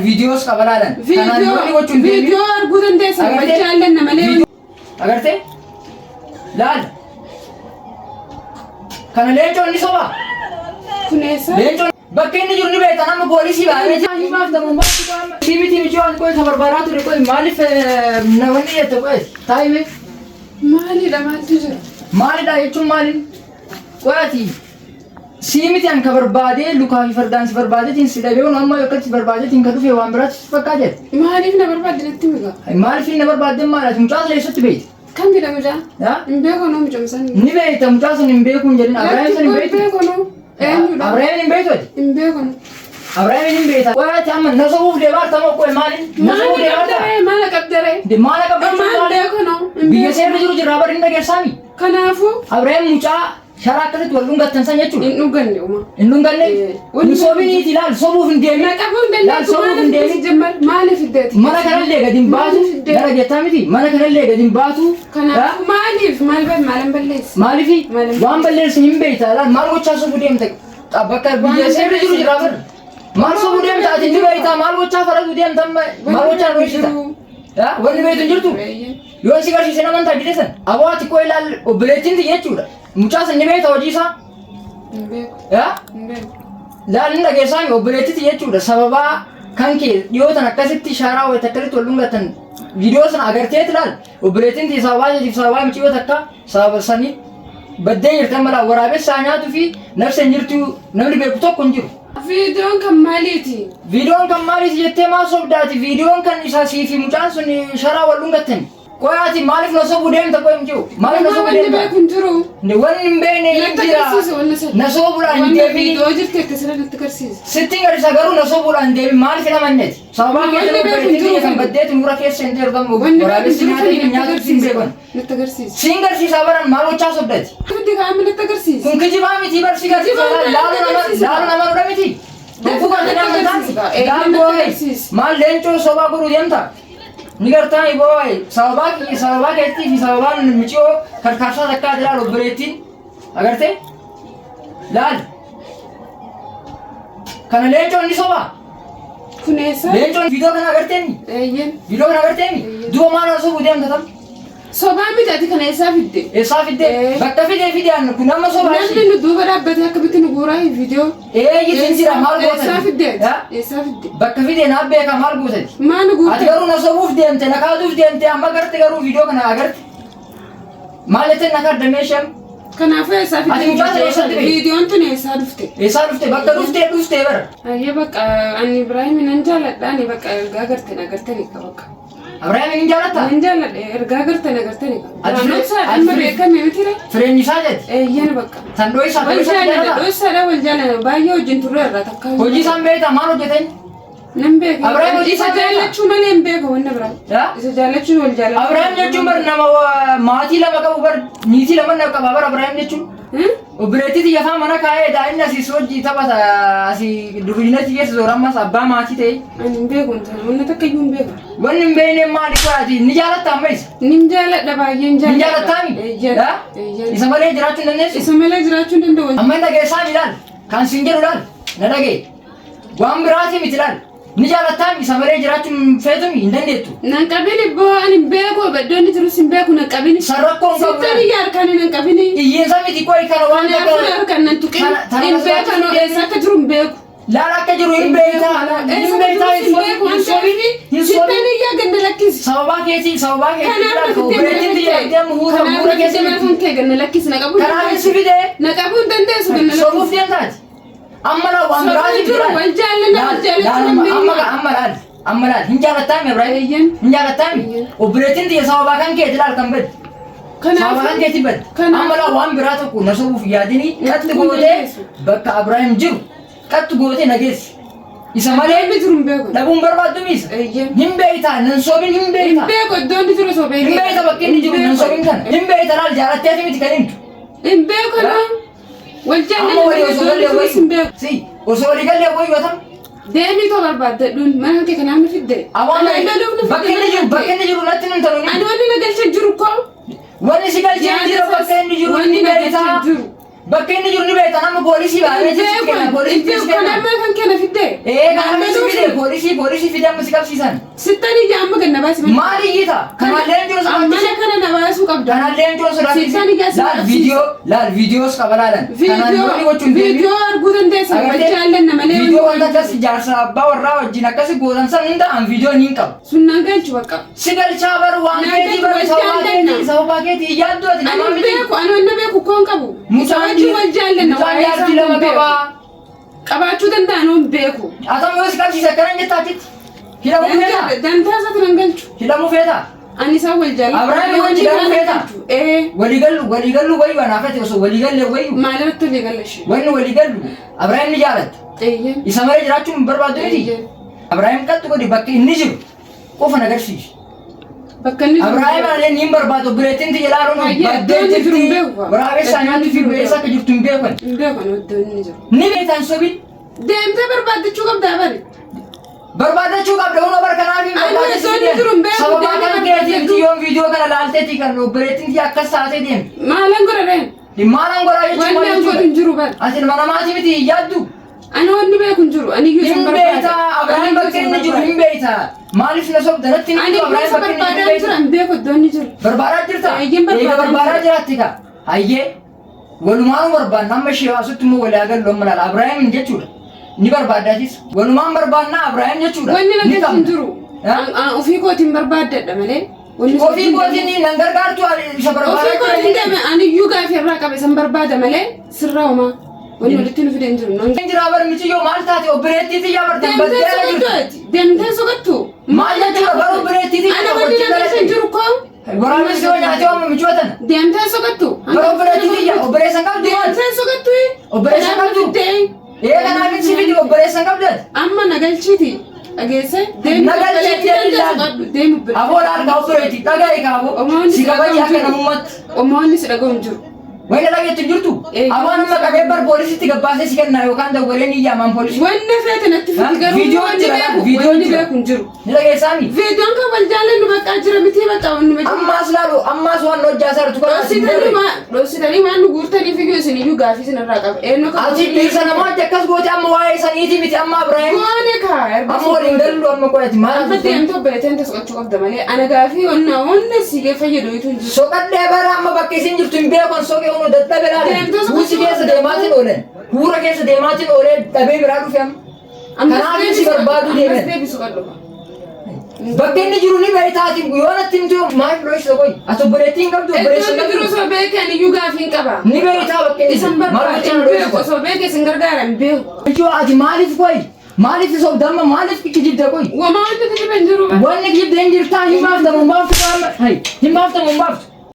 Videos kabalaan. Video arguutan teessa wajjaallan namalee. Agartee? Laal. Kana leencoon ni soba. Kuneessa. Leencoon bakka inni jiru ni beektan amma poolisii baay'ee jiraachuu maaf ta'u bakki qaama. Tiimitiin ijoo qoy sabarbaraa ture qoy maaliif namoonni jettu qoy taa'ime. Maalidha maaltu jira? Maalidha jechuun maaliin? Qoyati. Siimiti an kabarbaadee lukaa fi fardaan si barbaadeetiin si dhabeewwan amma yookaan si barbaadeetiin ka dhufee waan biraatti si fakkaate. Maaliif na barbaadde natti miga? Maaliif na barbaadde maalaati mucaa eessatti beekti? Kan jedhamu jaa? Hin beeku nuu mucaa san. Ni beekta mucaa san hin beeku hin jedhin Abiraayim san hin beektu. Hin beeku nuu. Eenyudha? Abiraayim hin beektu ati? Hin beeku nuu. Abiraayim hin beekta. Qoyaati amma nasabuuf deebaarta moo qoy maaliin? Nasabuuf deebaarta? Maala qabdaree. Maala qabdachuu maal beeku nuu? Biyya seerri jiru jirraa bari hin dhageessaami. Kanaafuu. Abiraayim mucaa sharaa akkasitti wal dhungattan san jechuudha. Hin dhunganne uma. Hin dhunganne? Hin soobiniiti ilaal sobuuf hin deemin. Naqabuun dandeessu maaliif hin jemmal maaliif hiddeeti? Mana kanallee gadi hin baatu. Gara jettaa miti mana kanallee gadi hin baatu. Kanaafuu maaliif maalan balleessi? Maaliifi waan balleessi hin beekta ilaal maal gochaa sobuu deemta bakka biyya seerri jiru jira bar. Maal sobuu deemta ati ni beekta maal gochaa faratu deemta maal gochaa beeksita? Wanni beektu hin jirtu? Yoo si garsiise naman taagite san aboo ati koo ilaal obboleettiinti jechuudha. Mucaa san ni beekta hojii isaa? Hin beeku. Hin beeku. Laal inni dhageessaa obboleettiiti jechuudha sababaa kan kee dhiyootan akkasitti shaaraa wayita akkasitti wal dhungatan viidiyoo sana agarteet ilaal obboleettiinti sababaa jeetiif sababaa miciyoo takka sababa sanii baddee jirtan malaa waraabessaa nyaatuu fi nafsa hin jirtu namni beeku tokko hin jiru. Viidiyoon kan maaliiti? Viidiyoon kan maaliiti jettee maa sobdaati? Viidiyoon kan isaa siifi mucaan sun sharaa wal dhungatan. Qoyaati maaliif na sobuu deemta qoy miciyoo? Maaliif na sobuu deemta? Wanni beeku hin jiru. Wanni hin beekne hin jira. Na sobuudhaan hin deemin. Viidiyoo jirti akka sirra natti agarsiisa. Sitti garisa garuu na sobuudhaan hin deemin maaliif hin amanneeti? Sababaa keessa obboleettiin kan baddeeti mura keessa hin jirtamu. Waraabessi nyaatuutti hin beekan. Natti agarsiisa. Siin garsiisaa baran maal gochaa sobdaati? Fiddi kaa'amni natti agarsiisa. Kun kijibaa miti barsi garsiisa laalu nama nudha miti. Dhufu kan jedhamu maal leencoo sobaa godhuu deemta? Ni gartaan boo'ee sababaa keessatti fi sababaan miciyoo karkaarsaa takkaa jira obboleettiin agartee laal kana leencoon ni sobaa kuneessa leencoon viidiyoo kana agarteemi viidiyoo kana agarteemi duuba maal sobuu deemta tam sobaa miti ati kana eessaa fidde bakka fidee kun amma sobaa namni nu duuba dhaabbatee akkamitti nu guuraa viidiyoo yisin jira maal gootati eessaa fidde bakka fidee naaf beeka maal gootati maal guutaa ati garuu na sobuuf deemte na kaatuuf deemte amma garte garuu viidiyoo kana agarte maal jettee na kadda meeshaan kanaafuu eessaa fidde viidiyoon tun eessaa dhufte bakka dhuftee bara ayyee bakka ani Ibraahimin nan jaalladha ani bakka ergaa agartanii ka bakka Abiraayim hin jaalatta? Hin jaalladhe ergaa agartanii amma beekame miti re? Fireenyi isaa jetti? Eeyyana bakka. San dho'isaa jaalladha dho'isaadha wal jaalladha baay'ee wajjin turre irraa takka. Hojii isaan beektaa maal hojjetan? Nan beeka. Abiraayim hojii isaa jaallachuu malee hin beeku wanna biraa. Isa jaallachuun wal jaalladha. Abiraayim jechuun bar nama maatii lama qabu bar niitii lama qaba bar Abiraayim jechuun. Obboleettii yafaa mana kaa'ee daa'imni asii hojii taphata asii durinatti keessa zoorammas abbaa maatii ta'e. Ani hin beeku wanna takka iyyuu hin beeku. Wanni hin beekne maali qoyaati ni jaalatta amma isa? Ni jaalladha baay'een jaalladha. Ni jaalattaami? Isa malee jiraachuu hin dandeessu? Isa malee jiraachuu hin danda'u. Amma hin dhageessaa ilaal kan siin jedhu ilaal na dhagee waan biraati miti ilaal. Ni jaalattaami isa malee jiraachuun feetumi hin dandeettu. Nan qabini boo ani beeku baddoonni jirus hin beeku nan qabini. Sarrakkoon qabu. Sittani yaarkani nan qabini. Iyyeessa miti qoy kana waan akka. Kanaafuu harkan nan tuqin. Hin beekanu eessa akka jiru hin beeku. Laala akka jiru hin beekta. Hin beekta hin beeku waan ta'eefi. Sittani yaa ganda lakkisi. Sababaa keetii. Kanaafuu obboleettiin deemu huura keessa kanaafuu kee ganda lakkisi na qabu. Kanaaf si fidee. Na qabu hin dandeessu ganda lakkisi. Sobuuf deemtaati. Amma laa waan biraati jira. Wal jaalladha. Amma laal hin jaalattaami Ibraahiim hin jaalattaami obboleettiin tiyya sababaa kan keeti laal kan badde sababaa kan keeti badde amma laa waan biraa tokko na sobuuf yaadini qatti gootee bakka Ibraahiim jiru qatti gootee nageessi isa malee dhabuun barbaaddu miisa hin beektaa nan sobin hin beektaa hin beeku iddoon jiru sobee hin beekta bakki inni jiru nan sobin kana hin beekta laal jaalatteeti miti kan himtu hin beeku naa wal jaalladha si osoo walii galee qoy yotam deemii too barbaadadhuun mana kee kanaan nu fidde. Bakka inni jiru natti nan ta'u. Ani wanni na galchee jiru koo. Wanni si galchee jiru bakka inni jiru inni beektaa. bakka inni jiru ni beekta nama poolisii baay'ee poolisii kan kenna fidde poolisii fidee amma si qabsiisan sittanii jaamma ganna baasi maali iyyita kanallee jiru mana kana na baasuu qabda kanallee jiru laal viidiyoos qabalaalan viidiyoo arguu dandeessa wajjaallan namalee viidiyoo wanta akkas jaarsa abbaa warraa wajjin akkasi gootan san hunda an viidiyoo niin qabu sunnaan galchu bakka si galchaa baru waan keetii baru sababaa keetii yaaddooti ani beeku ani wanna beeku koon qabu wajjin wajjaallan jaartii lama qabaa qabaachuu danda'an beeku atam yoo si qabsiisa akkanan jettaachitti hidhamuu feeta dantaa isaa turan galchu hidhamuu feeta ani isaa wal jaalladhu Abrahaam wajjin hidhamuu feeta waliigallu wayyu anaafate osoo waliigalle wayyu maalirratti waliigalle wanni waliigallu Abrahaam ni jaalatta isa malee jiraachuun hin barbaadu miti Abrahaam qattu godhi bakka inni jiru qofa nagarsiisi bakka inni Abrahaam alee niin barbaadu bireettiin tiyya laaluun baddee jirti waraabessa nyaatti fi beessa akka jirtu hin beekan ni beektan sobiin deemtee barbaadachuu qabdaa bari barbaadachuu qabda hunoo barkanaafi sababaa kan keetiin tiyyoon viidiyoo kana laalteeti kan bireettiin tiyya akkas taatee deemti maalan godhadheen maalan godhaa jechuun wanni an godhu hin jiru bari asin mana maatii miti yaaddu ani wanni beeku hin jiru ani iyyuu hin beeyta Abrahaam bakka inni jiru hin beeyta maaliif na sobda natti ni ani Abrahaam bakka inni barbaadaa beeyta jira hin beeku iddoo inni jiru barbaadaa jirta eega barbaadaa jiraatti ka hayyee walumaan barbaanna amma ishee waasutti immoo walii agallu amma laala Abrahaam jechuudha ni barbaadaatis walumaan barbaanna Abrahaam jechuudha wanni na keessa hin jiru ofii kootiin barbaadadha malee ofii kootiin nan gargaartu isa barbaadaa ofii kootiin deeme ani iyyuu gaafii irraa qabe san barbaada malee sirraa homaa wanni walitti nu fide hin jiru non jira bar miti yoo maal taate obboleettii tiyyaa bartan baddee deemtee soqattu maal jechuudha bar obboleettii tiyyaa ana wanni na keessa hin jiru koo waraabessi yoo nyaatee amma michootana deemtee soqattu bar obboleettii tiyyaa obboleessan qabdu deemtee soqattu obboleessan qabdu kanaafin si fidi obboleessan qabdan amma nagalchiiti dhageesse deemu aboon harkaa obboleetti dhaga'i kaaboo si kabaji akka namummatti omoonni si dhaga'u hin jiru wayna dhageettu jirtu aboon amma qabee bar poolisitti gabbaasee si kenna yookaan dawwalee ni iyyaman poolisii wanni feete natti fiti garuu wanni beeku hin jiru ni dhageessaami viidiyoon kan wal jaallannu baqqaa jira miti baqqaa wanni miti ammaas laalu ammaas waan hojjaa sartu dhoositanii waan nu guurtaniif iyyuu isin iyyuu gaafii isin irraa qaba eenyu kan ati dhiirsa namoota akkas goote amma waa'ee saniiti miti amma Abrahaam goone kaa amma waliin gallu amma qoyati maal amma deemtee obboleettiin te soqachuu qabda malee ana gaafii onna siigee fayyadu hin jiru soqadhee bara amma bakka isin jirtu hin beekon soqee unu dadhabe laale buusi keessa deemaatiin oolen huura keessa deemaatiin oolee dhabee biraa dhufe amma kanaaf si barbaadu deemen bakka inni jiru ni beeytaatiin yoo natti himtu maal dhoysa qoy ati obboleettiin qabdu obboleessan qabdu jiru osoo beekan iyyuu gaafii qaba ni beeytaa bakka inni isan barbaadu osoo beeke isin gargaaran beeku ijoo ati maaliif qoy maaliif sobdamma maaliif kijibda qoy wama wanti kijiba hin jiru wanni kijibda hin jirtaa hin baaftamu hin baaftu